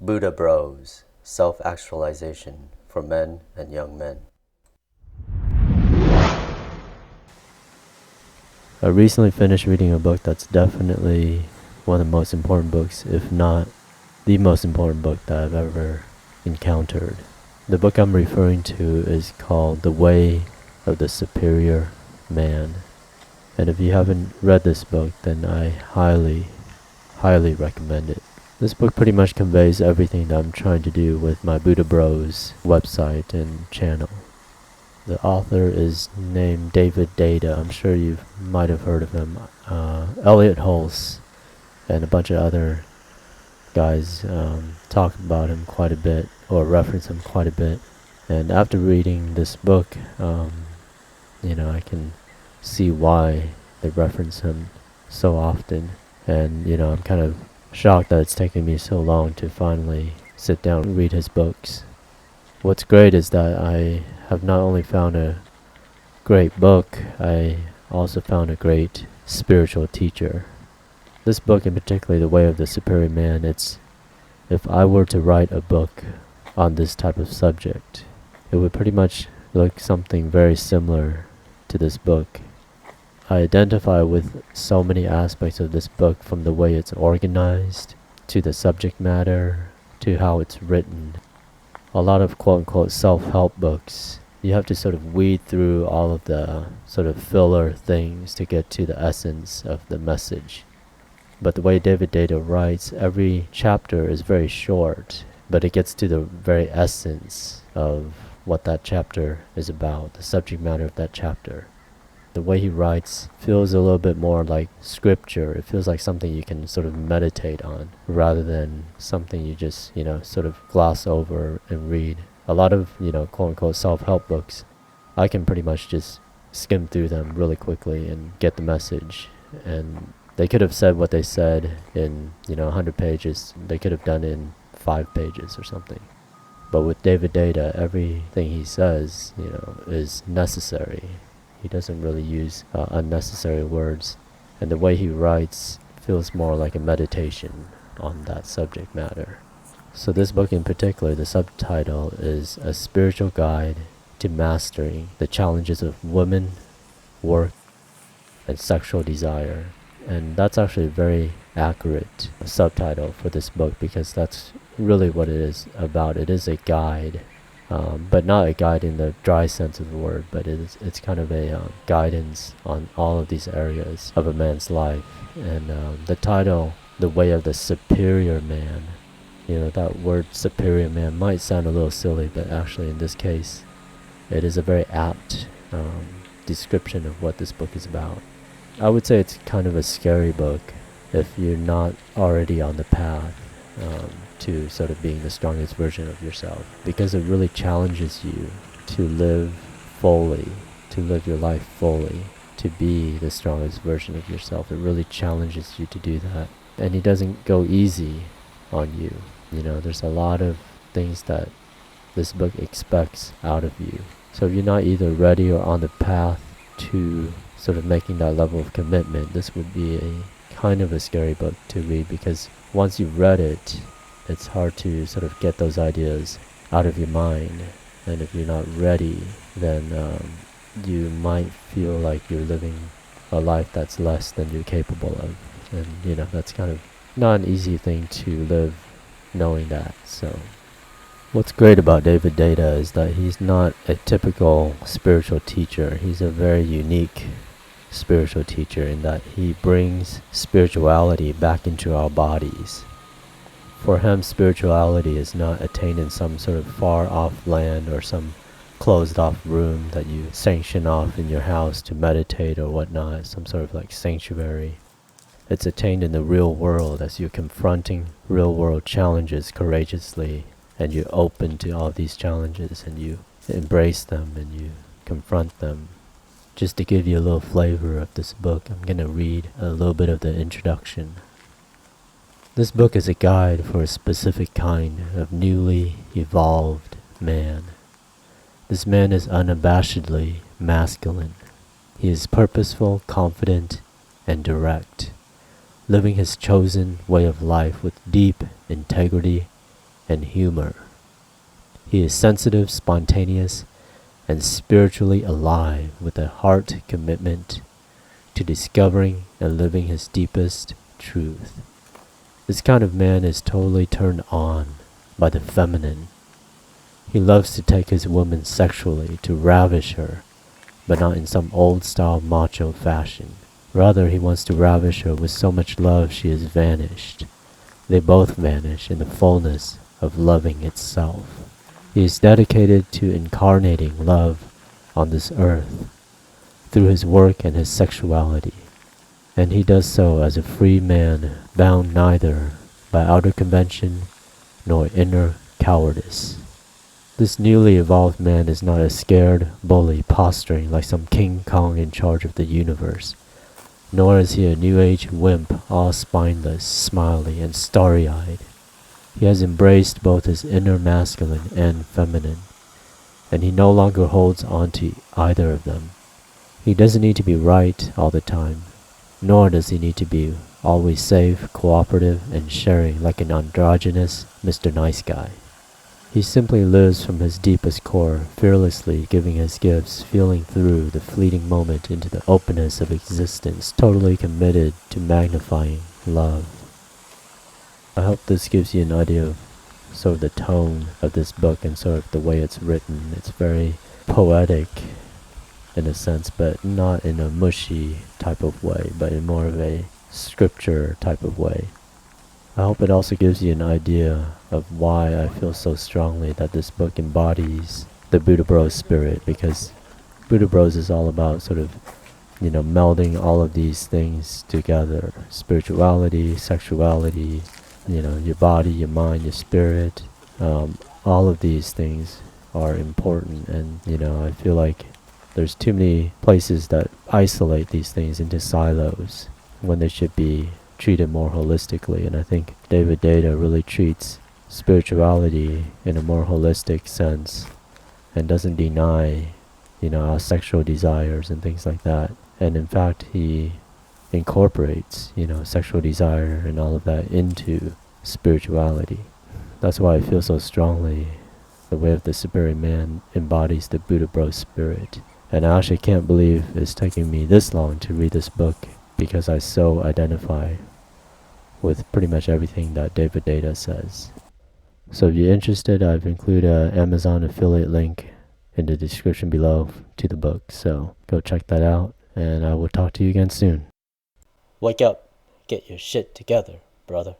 Buddha Bros, Self-Actualization for Men and Young Men. I recently finished reading a book that's definitely one of the most important books, if not the most important book that I've ever encountered. The book I'm referring to is called The Way of the Superior Man. And if you haven't read this book, then I highly recommend it. This book pretty much conveys everything that I'm trying to do with my Buddha Bros website and channel. The author is named Deida. I'm sure you might have heard of him. Elliot Hulse and a bunch of other guys talk about him quite a bit, or reference him quite a bit. And after reading this book, I can see why they reference him so often. And, I'm kind of shocked that it's taken me so long to finally sit down and read his books. What's great is that I have not only found a great book, I also found a great spiritual teacher. This book in particular, The Way of the Superior Man, if I were to write a book on this type of subject, it would pretty much look something very similar to this book. I identify with so many aspects of this book, from the way it's organized, to the subject matter, to how it's written. A lot of quote-unquote self-help books, you have to sort of weed through all of the sort of filler things to get to the essence of the message. But the way David Deida writes, every chapter is very short, but it gets to the very essence of what that chapter is about, the subject matter of that chapter. The way he writes feels a little bit more like scripture. It feels like something you can sort of meditate on, rather than something you just, sort of gloss over and read. A lot of, quote-unquote self-help books, I can pretty much just skim through them really quickly and get the message. And they could have said what they said in, 100 pages. They could have done it in 5 pages or something. But with David Deida, everything he says, is necessary. He doesn't really use unnecessary words. And the way he writes feels more like a meditation on that subject matter. So this book in particular, the subtitle is A Spiritual Guide to Mastering the Challenges of Women, Work, and Sexual Desire. And that's actually a very accurate subtitle for this book, because that's really what it is about. It is a guide. But not a guide in the dry sense of the word, but it's kind of a guidance on all of these areas of a man's life. And the title, The Way of the Superior Man, that word superior man might sound a little silly, but actually in this case, it is a very apt description of what this book is about. I would say it's kind of a scary book if you're not already on the path to sort of being the strongest version of yourself, because it really challenges you to live fully, to live your life fully, to be the strongest version of yourself. It really challenges you to do that, and it doesn't go easy on you. There's a lot of things that this book expects out of you. So if you're not either ready or on the path to sort of making that level of commitment, this would be a kind of a scary book to read, because once you've read it, it's hard to sort of get those ideas out of your mind. And if you're not ready, then you might feel like you're living a life that's less than you're capable of. And, that's kind of not an easy thing to live, knowing that. So what's great about David Deida is that he's not a typical spiritual teacher. He's a very unique spiritual teacher in that he brings spirituality back into our bodies. For him, spirituality is not attained in some sort of far-off land or some closed-off room that you sanction off in your house to meditate or whatnot, some sort of like sanctuary. It's attained in the real world, as you're confronting real-world challenges courageously, and you're open to all these challenges, and you embrace them and you confront them. Just to give you a little flavor of this book, I'm going to read a little bit of the introduction. This book is a guide for a specific kind of newly evolved man. This man is unabashedly masculine. He is purposeful, confident, and direct, living his chosen way of life with deep integrity and humor. He is sensitive, spontaneous, and spiritually alive with a heart commitment to discovering and living his deepest truth. This kind of man is totally turned on by the feminine. He loves to take his woman sexually to ravish her, but not in some old-style macho fashion. Rather, he wants to ravish her with so much love she has vanished. They both vanish in the fullness of loving itself. He is dedicated to incarnating love on this earth through his work and his sexuality, and he does so as a free man bound neither by outer convention nor inner cowardice. This newly evolved man is not a scared bully posturing like some King Kong in charge of the universe, nor is he a new age wimp all spineless, smiley, and starry-eyed. He has embraced both his inner masculine and feminine, and he no longer holds on to either of them. He doesn't need to be right all the time, nor does he need to be always safe, cooperative, and sharing like an androgynous Mr. Nice Guy. He simply lives from his deepest core, fearlessly giving his gifts, feeling through the fleeting moment into the openness of existence, totally committed to magnifying love. I hope this gives you an idea of sort of the tone of this book and sort of the way it's written. It's very poetic in a sense, but not in a mushy type of way, but in more of a scripture type of way. I hope it also gives you an idea of why I feel so strongly that this book embodies the Buddha Bros spirit, because Buddha Bros is all about sort of, melding all of these things together. Spirituality, sexuality, your body, your mind, your spirit. All of these things are important, and, I feel like there's too many places that isolate these things into silos when they should be treated more holistically. And I think David Deida really treats spirituality in a more holistic sense and doesn't deny, our sexual desires and things like that. And in fact, he incorporates, sexual desire and all of that into spirituality. That's why I feel so strongly the way of the superior man embodies the Buddha Bro spirit. And I actually can't believe it's taking me this long to read this book, because I so identify with pretty much everything that David Deida says. So if you're interested, I've included an Amazon affiliate link in the description below to the book, so go check that out, and I will talk to you again soon. Wake up, get your shit together, brother.